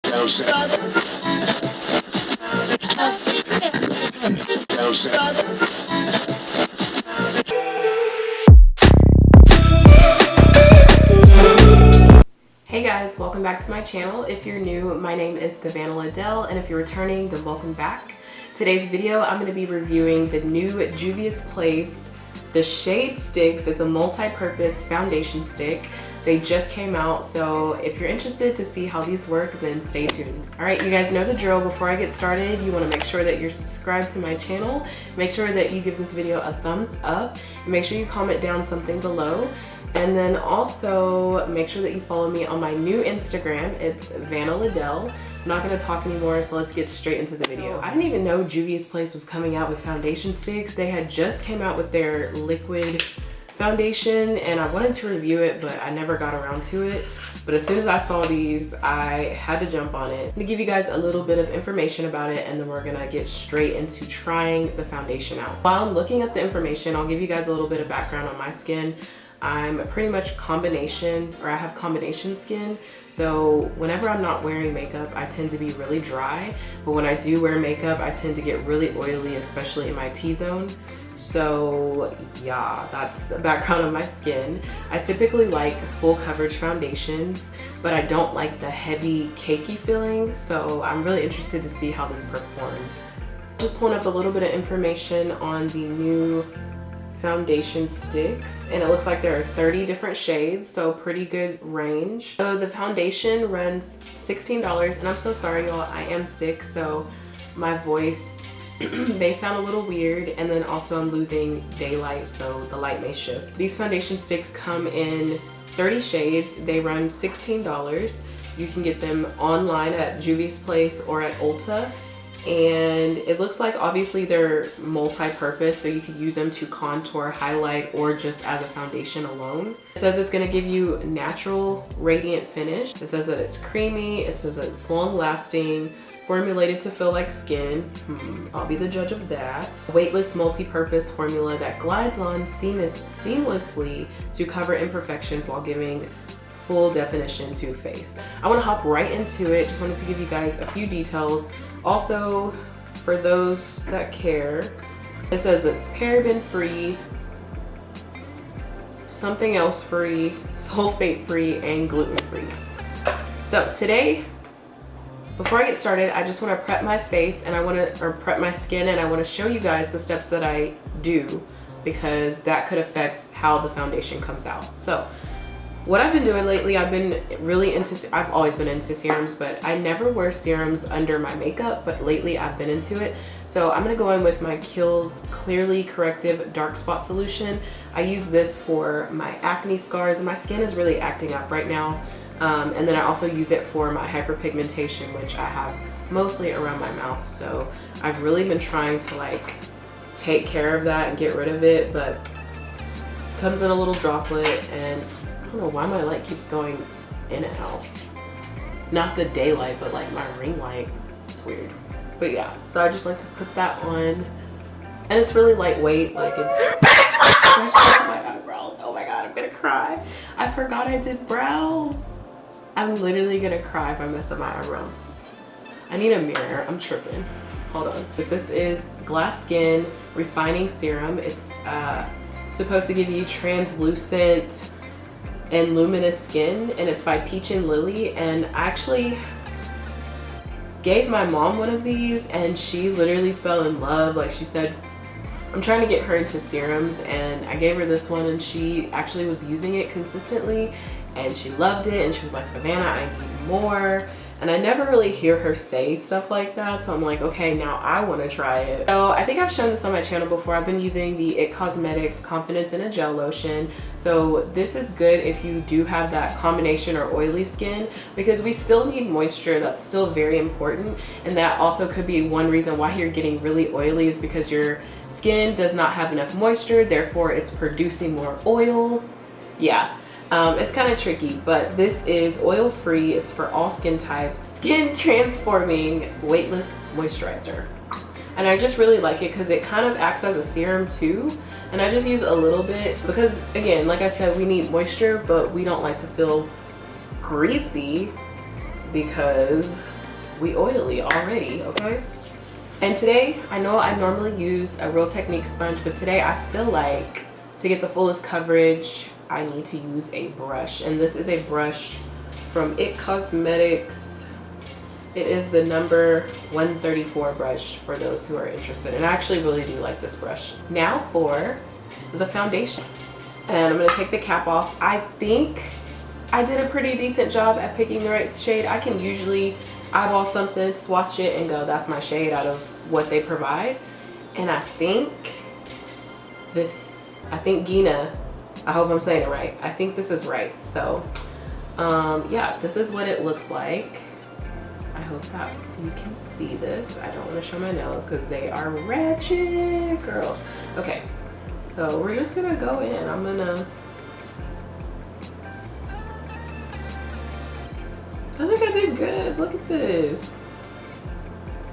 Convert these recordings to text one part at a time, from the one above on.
Hey guys, welcome back to my channel. If you're new, my name is Savannah LaDell, and if you're returning, then welcome back. Today's video, I'm going to be reviewing the new JUVIA'S the Shade Sticks. It's a multi-purpose foundation stick. They just came out, so if you're interested to see how these work, then stay tuned. All right, you guys know the drill. Before I get started, you want to make sure that you're subscribed to my channel. Make sure that you give this video a thumbs up, and make sure you comment down something below. And then also make sure that you follow me on my new Instagram. It's Savannah LaDell. I'm not gonna talk anymore, so let's get straight into the video. I didn't even know JUVIA'S was coming out with foundation sticks. They had just came out with their liquid foundation, and I wanted to review it, but I never got around to it. But as soon as I saw these, I had to jump on it. I'm gonna give you guys a little bit of information about it, and then we're gonna get straight into trying the foundation out. While I'm looking up the information, I'll give you guys a little bit of background on my skin. I'm pretty much combination, or I have combination skin. So whenever I'm not wearing makeup, I tend to be really dry. But when I do wear makeup, I tend to get really oily, especially in my T-zone. So yeah, that's the background of my skin. I typically like full coverage foundations, but I don't like the heavy cakey feeling. So I'm really interested to see how this performs. Just pulling up a little bit of information on the new foundation sticks, and it looks like there are 30 different shades, so pretty good range. So the foundation runs $16, and I'm so sorry y'all, I am sick, so my voice may sound a little weird, and then also I'm losing daylight, so the light may shift. These foundation sticks come in 30 shades. They run $16. You can get them online at JUVIA'S or at Ulta. And it looks like obviously they're multi-purpose, so you could use them to contour, highlight, or just as a foundation alone. It says it's gonna give you natural, radiant finish. It says that it's creamy, it says that it's long-lasting, formulated to feel like skin. I'll be the judge of that. Weightless multi-purpose formula that glides on seamlessly to cover imperfections while giving full definition to face. I wanna hop right into it. Just wanted to give you guys a few details. Also, for those that care, it says it's paraben free, something else free, sulfate free, and gluten free. So today, before I get started, I just want to prep my face and prep my skin, and I want to show you guys the steps that I do, because that could affect how the foundation comes out. So what I've been doing lately, I've always been into serums, but I never wear serums under my makeup, but lately I've been into it. So I'm gonna go in with my Kiehl's Clearly Corrective Dark Spot Solution. I use this for my acne scars, and my skin is really acting up right now. And then I also use it for my hyperpigmentation, which I have mostly around my mouth. So I've really been trying to like take care of that and get rid of it, but it comes in a little droplet, and I don't know why my light keeps going in and out. Not the daylight, but like my ring light. It's weird. But yeah, so I just like to put that on. And it's really lightweight. Like it my eyebrows. Oh my god, I'm gonna cry. I forgot I did brows. I'm literally gonna cry if I mess up my eyebrows. I need a mirror. I'm tripping. Hold on. But this is Glass Skin Refining Serum. It's supposed to give you translucent and luminous skin, and it's by Peach and Lily. And I actually gave my mom one of these, and she literally fell in love. Like, she said, I'm trying to get her into serums, and I gave her this one, and she actually was using it consistently, and she loved it, and she was like, Savannah, I need more. And I never really hear her say stuff like that, so I'm like, okay, now I want to try it. So I think I've shown this on my channel before. I've been using the IT Cosmetics Confidence in a Gel Lotion. So this is good if you do have that combination or oily skin, because we still need moisture. That's still very important, and that also could be one reason why you're getting really oily, is because your skin does not have enough moisture, therefore it's producing more oils. Yeah. It's kind of tricky, but this is oil free. It's for all skin types. Skin transforming weightless moisturizer. And I just really like it because it kind of acts as a serum too. And I just use a little bit because, again, like I said, we need moisture, but we don't like to feel greasy because we oily already, okay? And today, I know I normally use a Real Technique sponge, but today I feel like to get the fullest coverage, I need to use a brush. And this is a brush from IT Cosmetics. It is the number 134 brush for those who are interested. And I actually really do like this brush. Now for the foundation. And I'm gonna take the cap off. I think I did a pretty decent job at picking the right shade. I can usually eyeball something, swatch it, and go, that's my shade out of what they provide. And I think Guinea, I hope I'm saying it right. I think this is right. So yeah, this is what it looks like. I hope that you can see this. I don't want to show my nails because they are ratchet, girl. Okay, so we're just gonna go in. I think I did good. Look at this.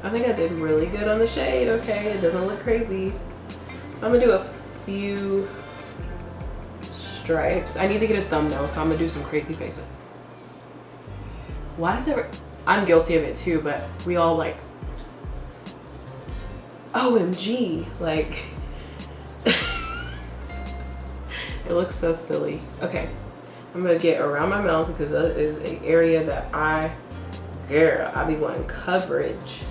I think I did really good on the shade. Okay, it doesn't look crazy. So I'm gonna do a few stripes. I need to get a thumbnail, so I'm gonna do some crazy facing. Why does it? I'm guilty of it too, but we all like, OMG, like, it looks so silly. Okay, I'm gonna get around my mouth because that is an area that I be wanting coverage.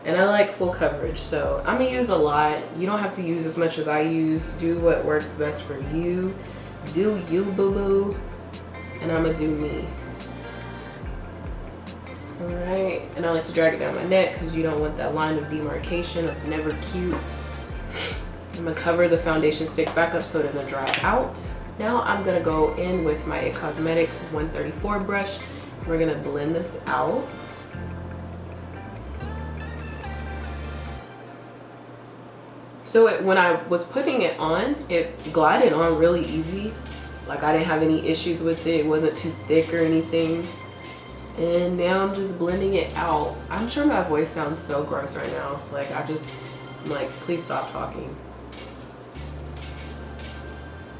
And I like full coverage, so I'm gonna use a lot. You don't have to use as much as I use. Do what works best for you. Do you, boo-boo. And I'm gonna do me. All right, and I like to drag it down my neck because you don't want that line of demarcation. That's never cute. I'm gonna cover the foundation stick back up so it doesn't dry out. Now I'm gonna go in with my IT Cosmetics 134 brush. We're gonna blend this out. So when I was putting it on, it glided on really easy. Like I didn't have any issues with it. It wasn't too thick or anything. And now I'm just blending it out. I'm sure my voice sounds so gross right now. Like I'm like, please stop talking.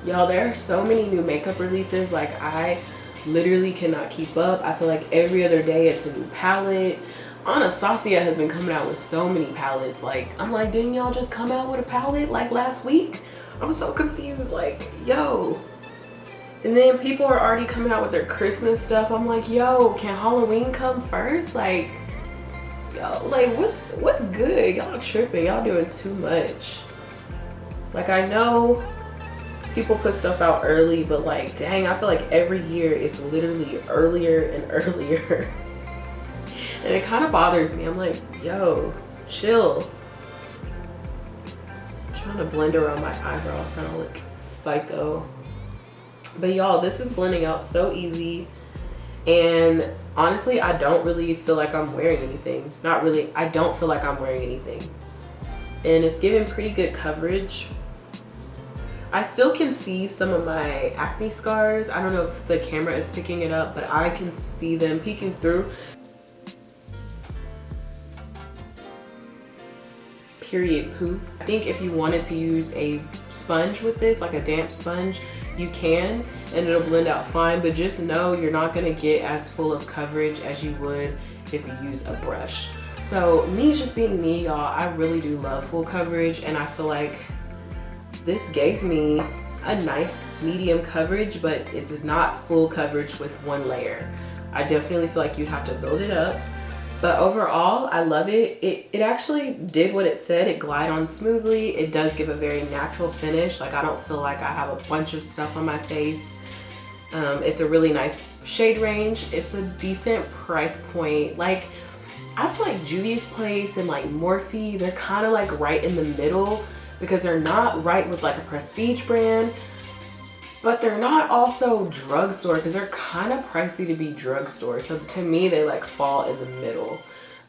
Y'all, there are so many new makeup releases. Like I literally cannot keep up. I feel like every other day it's a new palette. Anastasia has been coming out with so many palettes. Like, I'm like, didn't y'all just come out with a palette like last week? I'm so confused, like, yo. And then people are already coming out with their Christmas stuff. I'm like, yo, can Halloween come first? Like, yo, like what's good? Y'all tripping, y'all doing too much. Like I know people put stuff out early, but like, dang, I feel like every year it's literally earlier and earlier. And it kind of bothers me. I'm like, yo, chill. I'm trying to blend around my eyebrows so I don't look psycho. But y'all, this is blending out so easy. And honestly, I don't really feel like I'm wearing anything. Not really, I don't feel like I'm wearing anything. And it's giving pretty good coverage. I still can see some of my acne scars. I don't know if the camera is picking it up, but I can see them peeking through. Period poop. I think if you wanted to use a sponge with this, like a damp sponge, you can, and it'll blend out fine, but just know you're not gonna get as full of coverage as you would if you use a brush. So me just being me, y'all, I really do love full coverage, and I feel like this gave me a nice medium coverage, but it's not full coverage with one layer. I definitely feel like you'd have to build it up. But overall, I love it. It actually did what it said. It glide on smoothly. It does give a very natural finish. Like I don't feel like I have a bunch of stuff on my face. It's a really nice shade range. It's a decent price point. Like I feel like Juvia's Place and like Morphe, they're kind of like right in the middle because they're not right with like a prestige brand, but they're not also drugstore because they're kind of pricey to be drugstore. So to me, they like fall in the middle.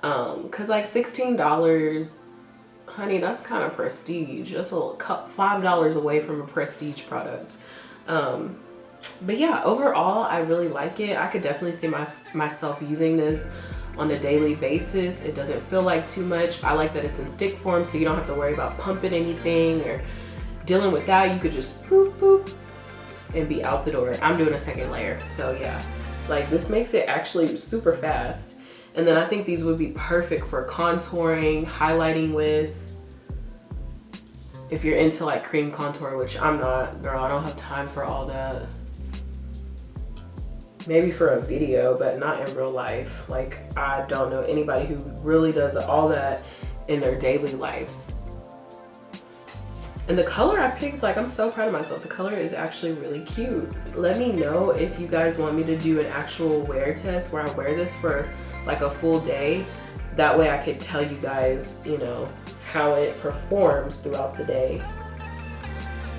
Cause like $16, honey, that's kind of prestige. That's a $5 away from a prestige product. But yeah, overall, I really like it. I could definitely see myself using this on a daily basis. It doesn't feel like too much. I like that it's in stick form, so you don't have to worry about pumping anything or dealing with that. You could just boop, boop, and be out the door. I'm doing a second layer, so yeah, like this makes it actually super fast. And then I think these would be perfect for contouring, highlighting with, if you're into like cream contour, which I'm not, girl, I don't have time for all that. Maybe for a video, but not in real life. Like, I don't know anybody who really does all that in their daily lives. And the color I picked, like, I'm so proud of myself. The color is actually really cute. Let me know if you guys want me to do an actual wear test where I wear this for like a full day. That way I could tell you guys, you know, how it performs throughout the day.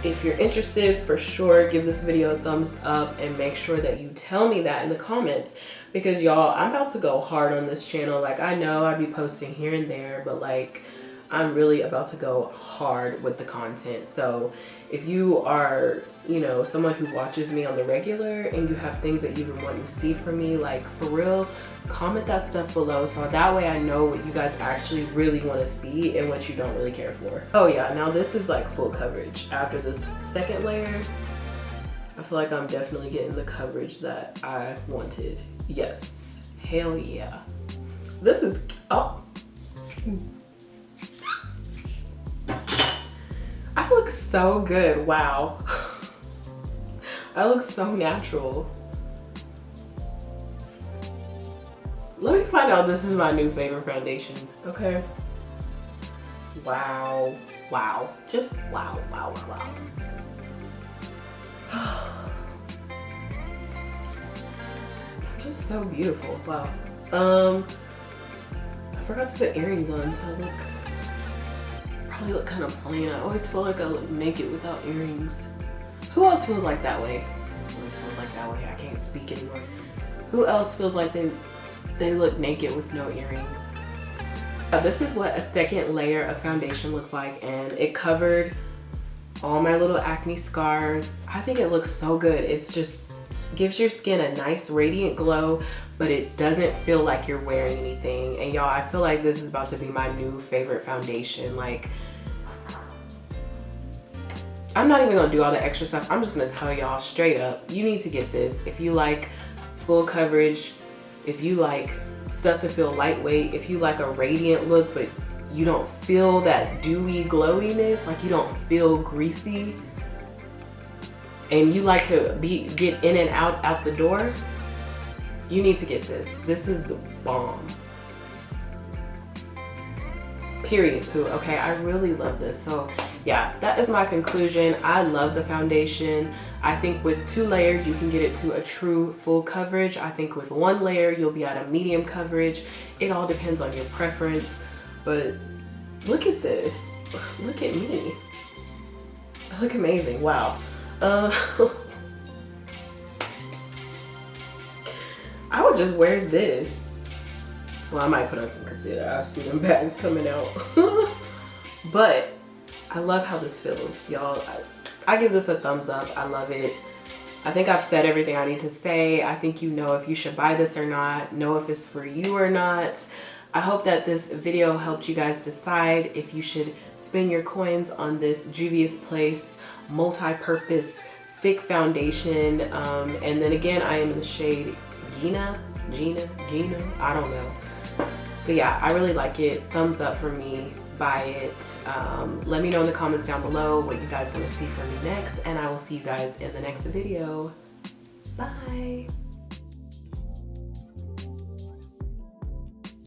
If you're interested, for sure, give this video a thumbs up and make sure that you tell me that in the comments, because y'all, I'm about to go hard on this channel. Like, I know I be posting here and there, but like, I'm really about to go hard with the content. So if you are, you know, someone who watches me on the regular and you have things that you've been wanting to see from me, like, for real, comment that stuff below so that way I know what you guys actually really want to see and what you don't really care for. Oh yeah, now this is like full coverage. After this second layer, I feel like I'm definitely getting the coverage that I wanted. Yes, hell yeah. This is, oh. I look so good, wow. I look so natural. Let me find out this is my new favorite foundation, okay? Wow, wow, just wow, wow, wow. I'm just so beautiful, wow. I forgot to put earrings on, so I look, probably look kind of plain. I always feel like I look naked without earrings. Who else feels like that way? Who else feels like that way? I can't speak anymore. Who else feels like they look naked with no earrings? This is what a second layer of foundation looks like, and it covered all my little acne scars. I think it looks so good. It's just gives your skin a nice radiant glow, but it doesn't feel like you're wearing anything. And y'all, I feel like this is about to be my new favorite foundation. Like, I'm not even gonna do all the extra stuff. I'm just gonna tell y'all straight up, you need to get this. If you like full coverage, if you like stuff to feel lightweight, if you like a radiant look, but you don't feel that dewy glowiness, like you don't feel greasy, and you like to get in and out the door, you need to get this. This is the bomb. Period, poo. Okay, I really love this. So yeah, that is my conclusion. I love the foundation. I think with 2 layers, you can get it to a true full coverage. I think with 1 layer, you'll be at a medium coverage. It all depends on your preference, but look at this. Look at me. I look amazing, wow. I would just wear this. Well, I might put on some concealer. I see them bags coming out. But I love how this feels, y'all. I give this a thumbs up. I love it. I think I've said everything I need to say. I think you know if you should buy this or not, know if it's for you or not. I hope that this video helped you guys decide if you should spend your coins on this Juvia's Place multi-purpose stick foundation. And then again, I am in the shade Guinea, I don't know. But yeah, I really like it. Thumbs up for me. Buy it. Let me know in the comments down below what you guys want to see from me next, and I will see you guys in the next video. Bye.